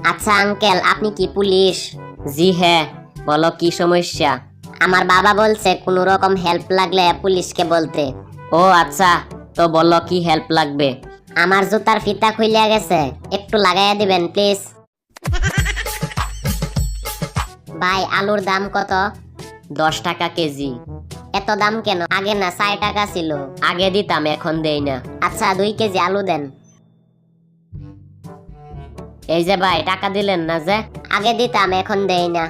আচ্ছা আঙ্কেল, আপনি কি পুলিশ? জি হ্যাঁ, বলো কি সমস্যা? আমার বাবা বলছে কোনো রকম হেল্প লাগলে পুলিশকে বলতে। ও আচ্ছা, তো বলো কি হেল্প লাগবে? আমার জুতার ফিতা খুইলা গেছে, একটু লাগাইয়া দিবেন প্লিজ। ভাই, আলুর দাম কত? 10 টাকা কেজি। এত দাম কেন? আগে না 6 টাকা ছিল। আগে দিতাম, এখন দেই না। আচ্ছা 2 কেজি আলু দেন। এই যে ভাই, টাকা দিলেন না যে? আগে দিতাম, এখন দেই না।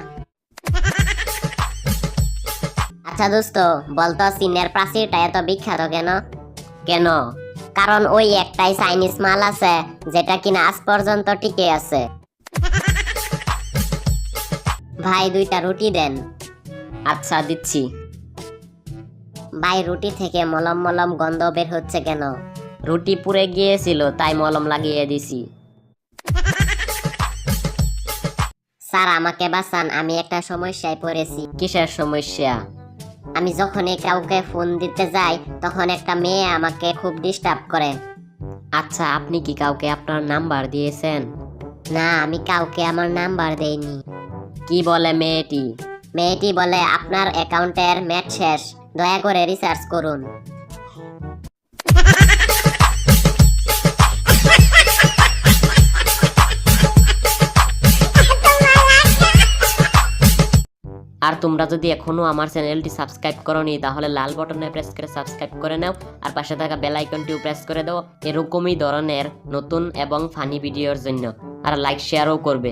আচ্ছা দোস্ত, বলতো চীনের প্রাচীরটা এত বিখ্যাত কেন? কেন? কারণ ওই একটাই চাইনিজ মাল আছে যেটা কিনা আজ পর্যন্ত টিকে আছে। ভাই 2টা রুটি দেন। আচ্ছা দিচ্ছি। ভাই, রুটি থেকে মলম মলম গন্ধ বের হচ্ছে কেন? রুটি পুড়ে গিয়েছিল, তাই মলম লাগিয়ে দিছি। স্যার আমাকে বাঁচান, আমি একটা সমস্যায় পড়েছি। কিসের সমস্যা? আমি যখনই কাউকে ফোন দিতে যাই তখন একটা মেয়ে আমাকে খুব ডিস্টার্ব করে। আচ্ছা, আপনি কি কাউকে আপনার নাম্বার দিয়েছেন? না, আমি কাউকে আমার নাম্বার দেইনি। কি বলে মেয়েটি? মেয়েটি বলে আপনার অ্যাকাউন্টের ম্যাচ শেষ, দয়া করে রিসার্চ করুন। আর তোমরা যদি এখনো আমার চ্যানেলটি সাবস্ক্রাইব করোনি, তাহলে লাল বাটনে প্রেস করে সাবস্ক্রাইব করে নাও, আর পাশে থাকা বেল আইকনটিও প্রেস করে দাও এরকমই ধরনের নতুন এবং ফানি ভিডিওর জন্য। আর লাইক শেয়ারও করবে।